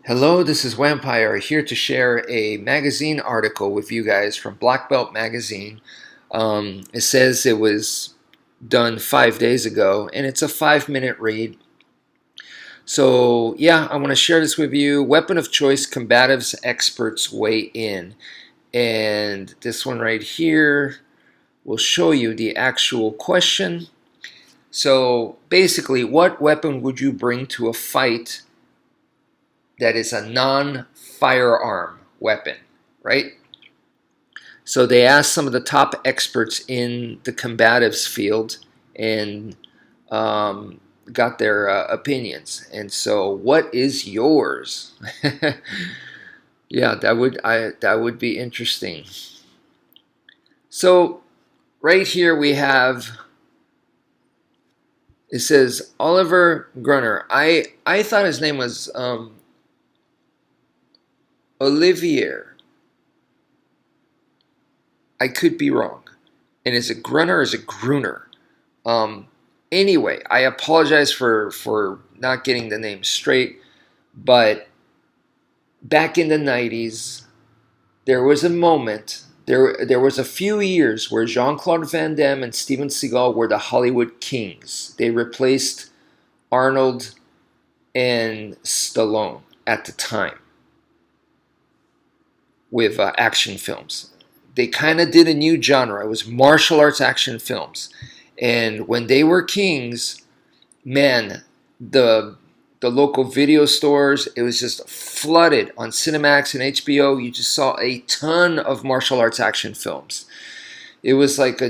Hello, this is Wmpyr here to share a magazine article with you guys from Blackbelt magazine. It says it was done 5 days ago, and it's a 5-minute read. So yeah, I want to share this with you. Weapon of choice, combatives experts weigh in. And this one right here will show you the actual question. So basically, what weapon would you bring to a fight that is a non-firearm weapon, right? So they asked some of the top experts in the combatives field and got their opinions. And so, what is yours? Yeah, that would be interesting. So, right here we have. It says Oliver Grunner. I thought his name was Wmpyr. I could be wrong. And is it Grunner or is it Gruner? Anyway, I apologize for not getting the name straight, but back in the 90s, there was a moment, there was a few years where Jean-Claude Van Damme and Steven Seagal were the Hollywood kings. They replaced Arnold and Stallone at the time with action films. They kind of did a new genre. It was martial arts action films. And when they were kings, man, the local video stores, it was just flooded on Cinemax and HBO. You just saw a ton of martial arts action films. It was like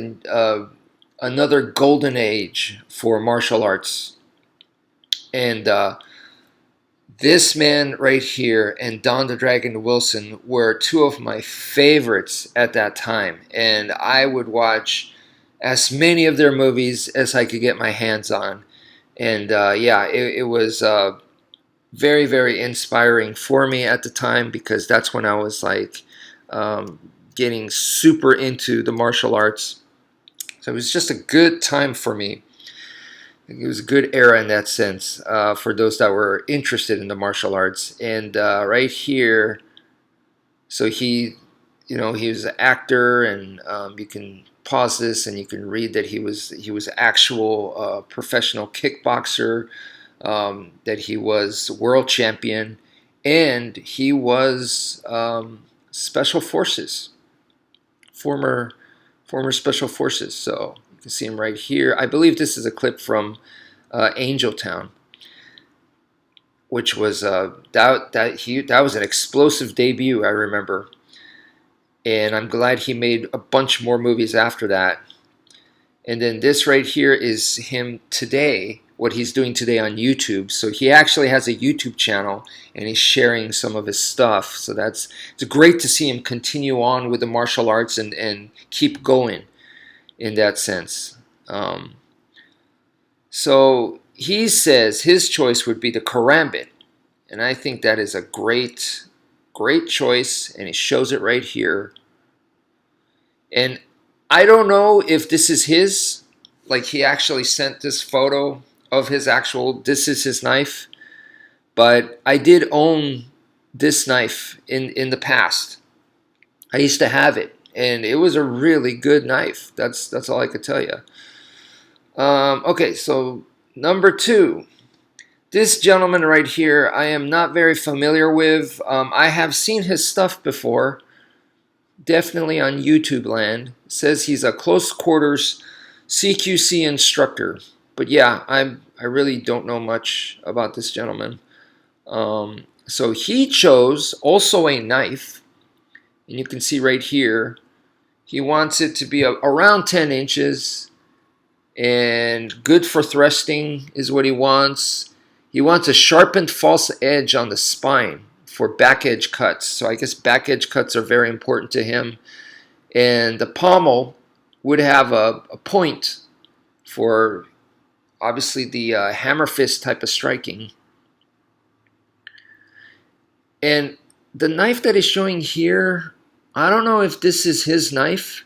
another golden age for martial arts. And this man right here and Don the Dragon Wilson were two of my favorites at that time. And I would watch as many of their movies as I could get my hands on. And yeah, it was very, very inspiring for me at the time because that's when I was like getting super into the martial arts. So it was just a good time for me. It was a good era in that sense for those that were interested in the martial arts. And right here, so he was an actor, and you can pause this and you can read that he was actual professional kickboxer, that he was world champion, and he was special forces, former special forces. So you can see him right here. I believe this is a clip from Angel Town, which was that was an explosive debut. I remember. And I'm glad he made a bunch more movies after that. And then this right here is him today, what he's doing today on YouTube. So he actually has a YouTube channel and he's sharing some of his stuff. So it's great to see him continue on with the martial arts and keep going in that sense. So he says his choice would be the karambit. And I think that is a great choice, and he shows it right here. And I don't know if this is his, like he actually sent this photo of this is his knife, but I did own this knife in the past. I used to have it, and it was a really good knife. That's all I could tell you. Okay, so number 2. This gentleman right here, I am not very familiar with. I have seen his stuff before, definitely on YouTube land. It says he's a close quarters CQC instructor. But yeah, I really don't know much about this gentleman. So he chose also a knife, and you can see right here, he wants it to be around 10 inches, and good for thrusting is what he wants. He wants a sharpened false edge on the spine for back edge cuts. So I guess back edge cuts are very important to him. And the pommel would have a point for obviously the hammer fist type of striking. And the knife that is showing here, I don't know if this is his knife.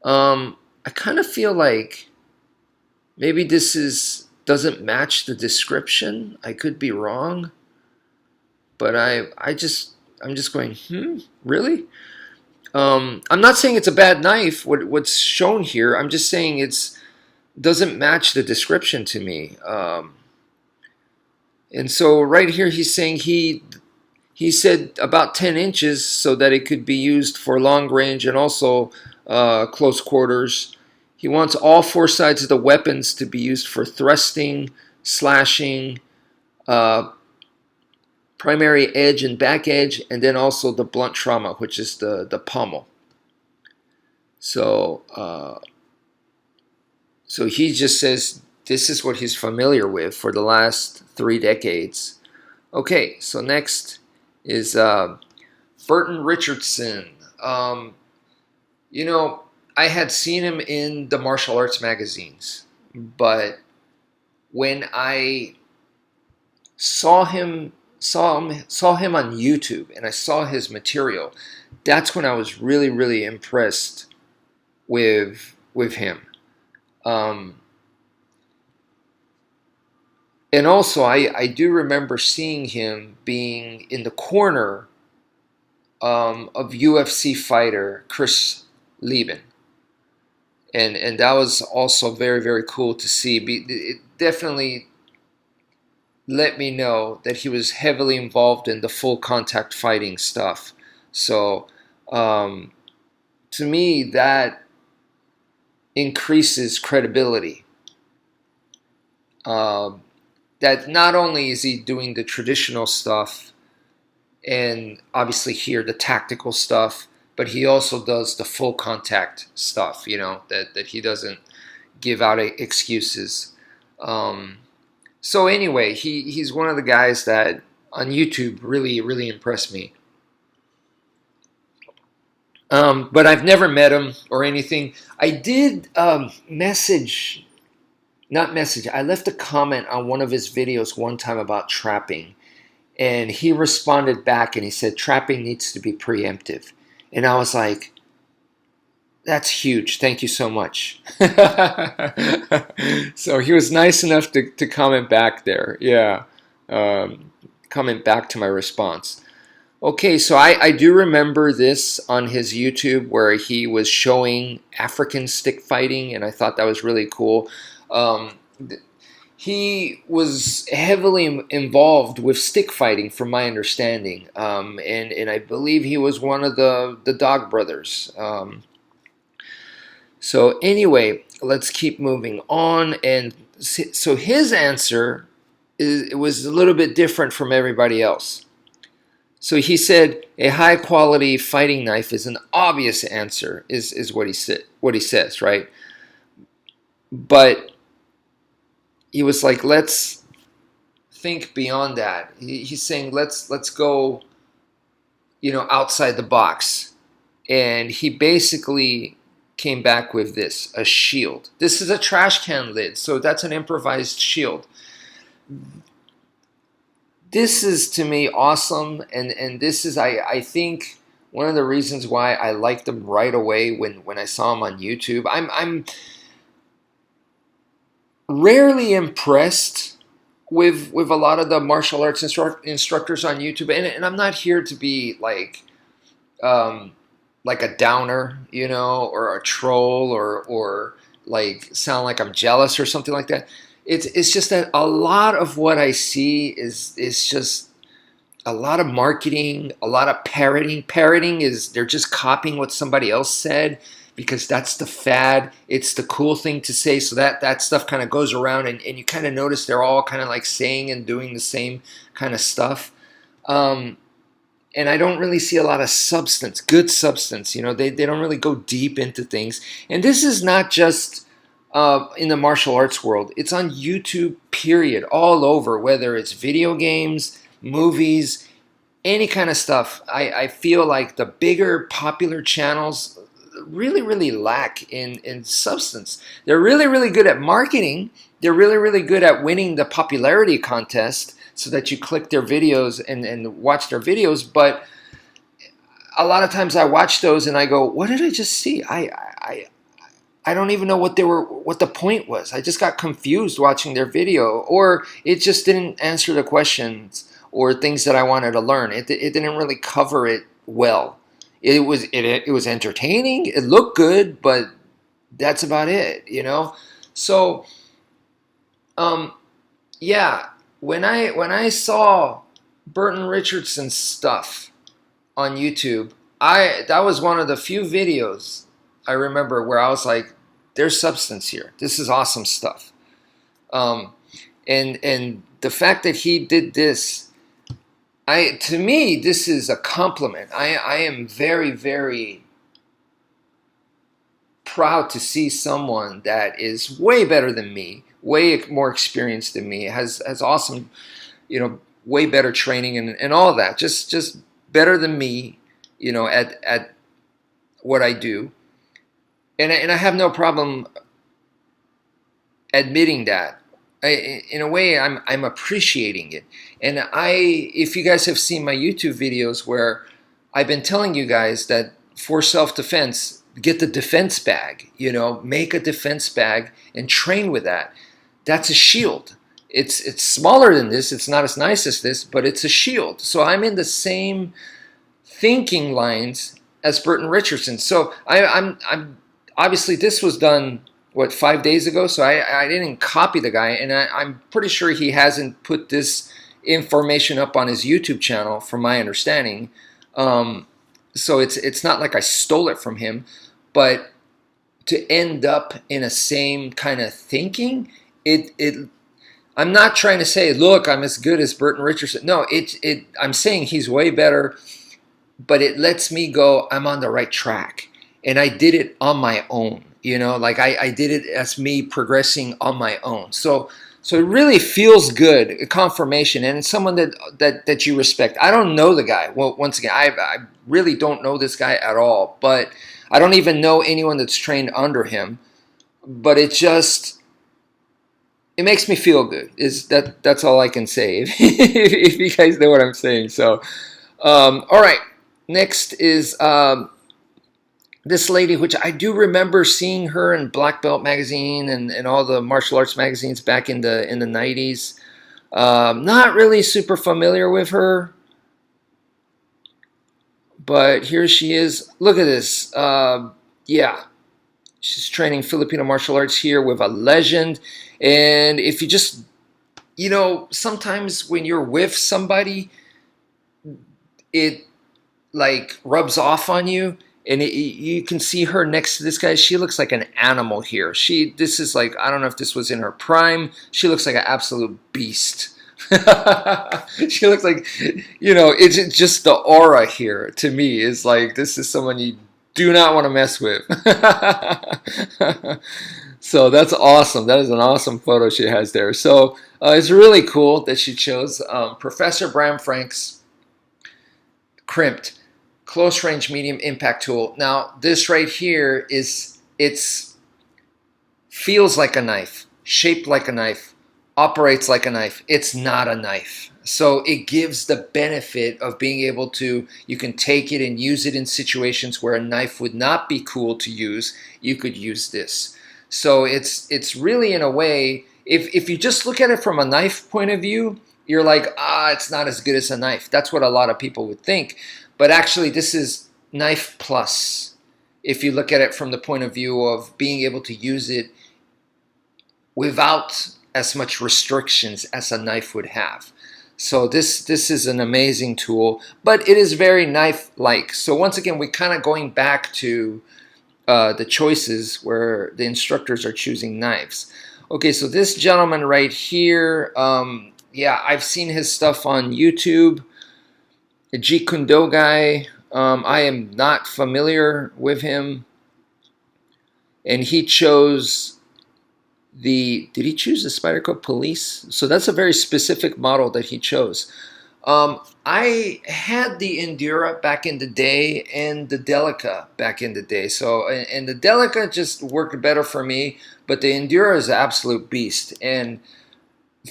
I kind of feel like maybe this doesn't match the description. I could be wrong. but I'm just going, really? I'm not saying it's a bad knife. What's shown here, I'm just saying it's doesn't match the description to me. And so right here, he's saying he said about 10 inches so that it could be used for long range and also close quarters. He wants all four sides of the weapons to be used for thrusting, slashing, uh, primary edge and back edge, and then also the blunt trauma, which is the pommel. So, so he just says this is what he's familiar with for the last 3 decades. Okay, so next is Burton Richardson. You know, I had seen him in the martial arts magazines, but when I saw him on YouTube and I saw his material, that's when I was really impressed with him. And also, I do remember seeing him being in the corner of UFC fighter Chris Lieben, and that was also very cool to see. It definitely let me know that he was heavily involved in the full contact fighting stuff. So to me, that increases credibility. That not only is he doing the traditional stuff and obviously here the tactical stuff, but he also does the full contact stuff, you know, that he doesn't give out excuses. So anyway, he's one of the guys that on YouTube really impressed me. But I've never met him or anything. I did message, not message, I left a comment on one of his videos one time about trapping. And he responded back and he said, trapping needs to be preemptive. And I was like, that's huge. Thank you so much. So he was nice enough to comment back there. Yeah. Comment back to my response. Okay, so I do remember this on his YouTube where he was showing African stick fighting, and I thought that was really cool. He was heavily involved with stick fighting, from my understanding, and I believe he was one of the Dog Brothers. So anyway, let's keep moving on. And so his answer it was a little bit different from everybody else. So he said a high quality fighting knife is an obvious answer, is what he says, right? But he was like, let's think beyond that. He's saying let's go, you know, outside the box. And he basically came back with this, a shield. This is a trash can lid, so that's an improvised shield. This is to me awesome, and this is I think one of the reasons why I liked him right away when I saw him on YouTube. I'm rarely impressed with a lot of the martial arts instructors on YouTube, and I'm not here to be like a downer, you know, or a troll, or like sound like I'm jealous or something like that. It's just that a lot of what I see is just a lot of marketing, a lot of parroting. Parroting is they're just copying what somebody else said because that's the fad. It's the cool thing to say. So that stuff kind of goes around, and you kind of notice they're all kind of like saying and doing the same kind of stuff. And I don't really see a lot of substance, good substance. You know, they don't really go deep into things. And this is not just in the martial arts world. It's on YouTube, period, all over, whether it's video games, movies, any kind of stuff. I feel like the bigger popular channels really lack in substance. They're really good at marketing. They're really good at winning the popularity contest so that you click their videos and watch their videos. But a lot of times I watch those and I go, what did I just see? I don't even know what the point was. I just got confused watching their video, or it just didn't answer the questions, or things that I wanted to learn. It didn't really cover it well. It was entertaining. It looked good, but that's about it, you know. So um, yeah, when I saw Burton Richardson's stuff on YouTube, I that was one of the few videos I remember where I was like, "There's substance here. This is awesome stuff." Um, and the fact that he did this, to me, this is a compliment. I am very, very proud to see someone that is way better than me, way more experienced than me, has awesome, way better training and all that. Just better than me, at what I do. And I have no problem admitting that. In a way, I'm appreciating it. And if you guys have seen my YouTube videos where I've been telling you guys that for self-defense, get the defense bag, make a defense bag and train with that. That's a shield. It's smaller than this. It's not as nice as this, but it's a shield. So I'm in the same thinking lines as Burton Richardson. So I'm obviously this was done, what, 5 days ago. So I didn't copy the guy, and I'm pretty sure he hasn't put this information up on his YouTube channel, from my understanding. So it's not like I stole it from him, but to end up in a same kind of thinking, I'm not trying to say, look, I'm as good as Burton Richardson. No, I'm saying he's way better, but it lets me go, I'm on the right track. And I did it on my own, like I did it as me progressing on my own. So it really feels good, a confirmation, and it's someone that you respect. I don't know the guy. Well, once again, I really don't know this guy at all, but I don't even know anyone that's trained under him. But it makes me feel good. That's all I can say, if you guys know what I'm saying. So, all right. Next is this lady, which I do remember seeing her in Blackbelt magazine and all the martial arts magazines back in the 90s. Not really super familiar with her, but here she is. Look at this. Yeah, she's training Filipino martial arts here with a legend. And if you just, sometimes when you're with somebody, it like rubs off on you. And you can see her next to this guy. She looks like an animal here. This is like, I don't know if this was in her prime. She looks like an absolute beast. She looks like, it's just the aura here to me is like, this is someone you do not want to mess with. So that's awesome. That is an awesome photo she has there. So it's really cool that she chose Professor Bram Frank's crimped close range medium impact tool. Now this right here feels like a knife, shaped like a knife, operates like a knife. It's not a knife. So it gives the benefit of being able to, you can take it and use it in situations where a knife would not be cool to use. You could use this. So it's really, in a way, if you just look at it from a knife point of view, you're like, it's not as good as a knife. That's what a lot of people would think. But actually, this is knife plus, if you look at it from the point of view of being able to use it without as much restrictions as a knife would have. So this is an amazing tool, but it is very knife-like. So once again, we're kind of going back to the choices where the instructors are choosing knives. Okay, so this gentleman right here, yeah, I've seen his stuff on YouTube. The Jeet Kune Do guy, I am not familiar with him. And he chose did he choose the Spyderco Police? So that's a very specific model that he chose. I had the Endura back in the day and the Delica back in the day. So, and the Delica just worked better for me, but the Endura is an absolute beast. And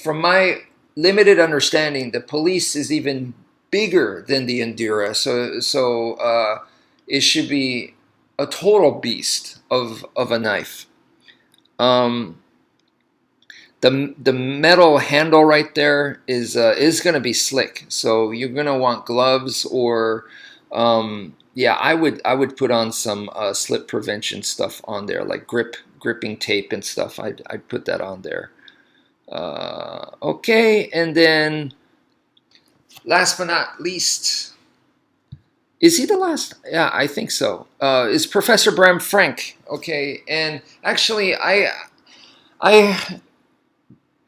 from my limited understanding, the Police is even bigger than the Endura. So it should be a total beast of a knife. the metal handle right there is going to be slick. So you're going to want gloves, or yeah, I would put on some slip prevention stuff on there, like gripping tape and stuff. I'd put that on there. Okay, and then last but not least, is he the last? Yeah, I think so. Is Professor Bram Frank? Okay, and actually, I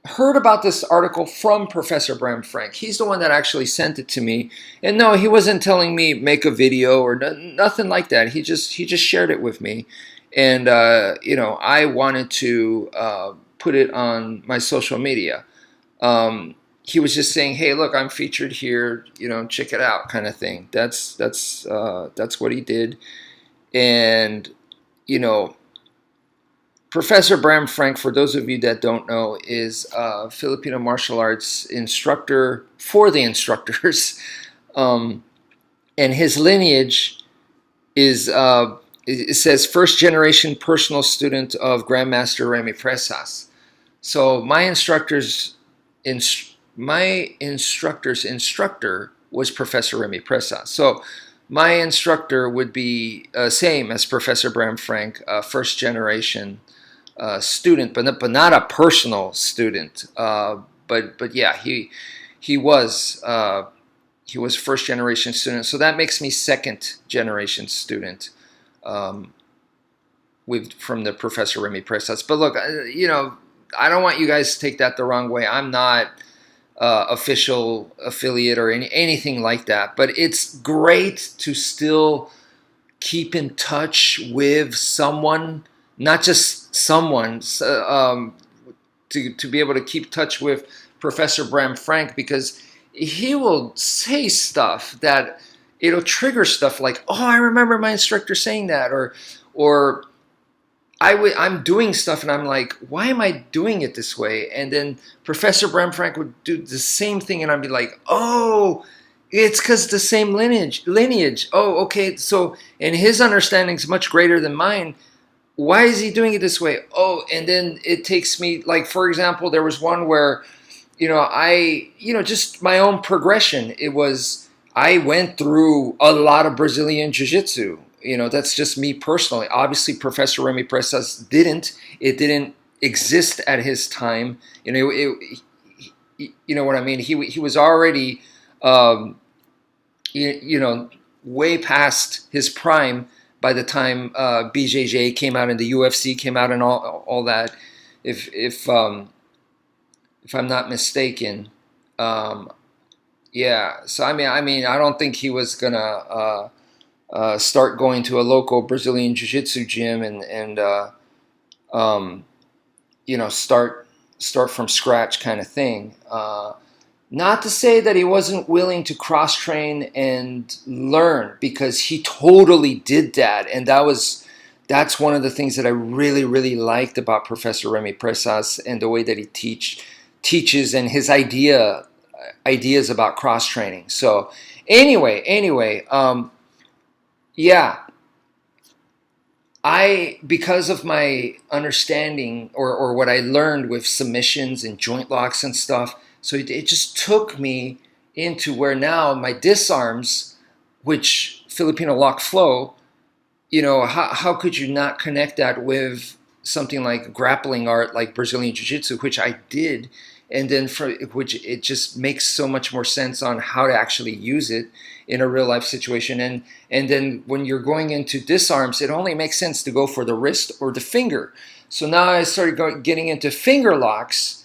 heard about this article from Professor Bram Frank. He's the one that actually sent it to me. And no, he wasn't telling me make a video or nothing like that. He just shared it with me, and I wanted to put it on my social media. He was just saying, "Hey, look, I'm featured here. Check it out," kind of thing. That's what he did, and you know Professor Bram Frank, for those of you that don't know, is a Filipino martial arts instructor for the instructors. Um, and his lineage is, it says, first generation personal student of Grandmaster Remy Presas. So my instructor's instructor was Professor Remy Presas. So my instructor would be same as Professor Bram Frank, first generation student, but not a personal student. But yeah, he was first generation student. So that makes me second generation student, from the Professor Remy Presas. But look, I don't want you guys to take that the wrong way. I'm not official affiliate or anything like that. But it's great to still keep in touch with someone, not just someone, to be able to keep touch with Professor Bram Frank, because he will say stuff that it'll trigger stuff like, oh, I remember my instructor saying that, or I'm doing stuff and I'm like, why am I doing it this way? And then Professor Bram Frank would do the same thing, and I'd be like, oh, it's because the same lineage. Oh, okay. So, and his understanding is much greater than mine. Why is he doing it this way? Oh, and then it takes me, like, for example, there was one where, just my own progression. It was, I went through a lot of Brazilian Jiu-Jitsu. That's just me personally. Obviously, Professor Remy Presas didn't. It didn't exist at his time. You know what I mean? He was already, way past his prime by the time BJJ came out and the UFC came out and all that. If I'm not mistaken, yeah. So I mean, I don't think he was gonna start going to a local Brazilian Jiu-Jitsu gym and start from scratch kind of thing. Not to say that he wasn't willing to cross-train and learn, because he totally did that, and that's one of the things that I really, really liked about Professor Remy Presas and the way that he teaches and his ideas about cross-training. So anyway, yeah, because of my understanding or what I learned with submissions and joint locks and stuff, so it just took me into where now my disarms, which Filipino lock flow, how could you not connect that with something like grappling art, like Brazilian Jiu-Jitsu, which I did, and then for which it just makes so much more sense on how to actually use it in a real life situation. And then when you're going into disarms, it only makes sense to go for the wrist or the finger. So now I started getting into finger locks.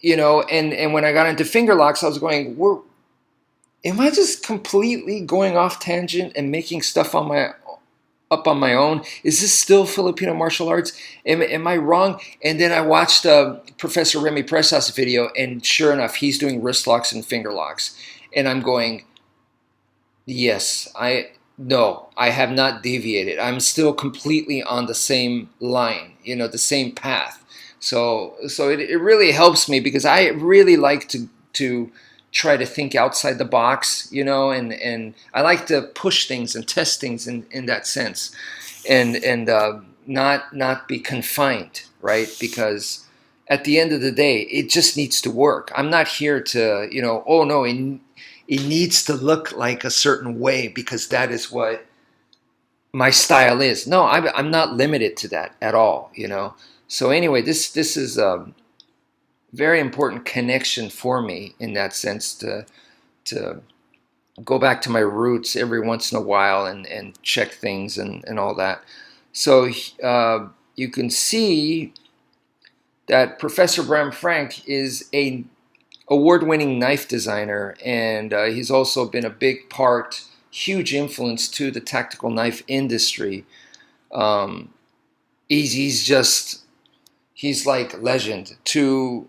And when I got into finger locks, I was going, am I just completely going off tangent and making stuff up on my own? Is this still Filipino martial arts? Am I wrong? And then I watched Professor Remy Presas video, and sure enough, he's doing wrist locks and finger locks. And I'm going, yes, no, I have not deviated. I'm still completely on the same line, the same path. So it really helps me, because I really like to try to think outside the box, and I like to push things and test things in that sense, and not be confined, right? Because at the end of the day, it just needs to work. I'm not here to, oh no, it needs to look like a certain way because that is what my style is. No, I'm not limited to that at all. So anyway, this is a very important connection for me in that sense to go back to my roots every once in a while and check things and all that. So you can see that Professor Bram Frank is a award-winning knife designer, and he's also been a big part, huge influence to the tactical knife industry. Um, he's like legend to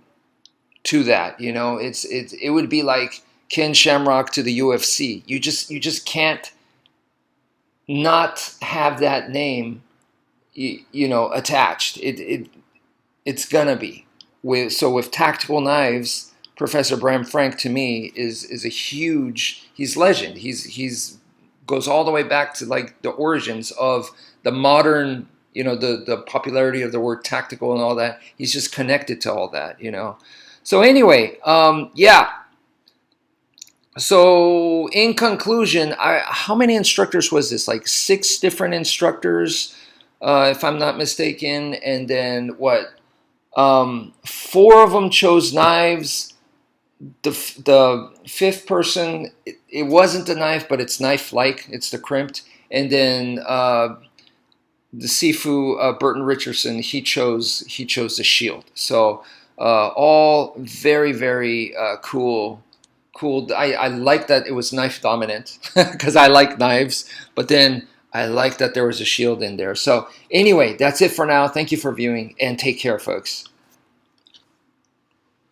that. It would be like Ken Shamrock to the UFC. You just can't not have that name, attached. It's gonna be with tactical knives. Professor Bram Frank to me is a huge. He's legend. He's goes all the way back to like the origins of the modern. The popularity of the word tactical and all that. He's just connected to all that. So anyway, yeah. So in conclusion, how many instructors was this? Like 6 different instructors, if I'm not mistaken, and then what? 4 of them chose knives. The fifth person, it wasn't a knife, but it's knife-like. It's the crimped. And then the Sifu Burton Richardson, he chose the shield. So all very very cool. Cool. I like that it was knife dominant because I like knives, but then I like that there was a shield in there. So anyway, that's it for now. Thank you for viewing and take care, folks.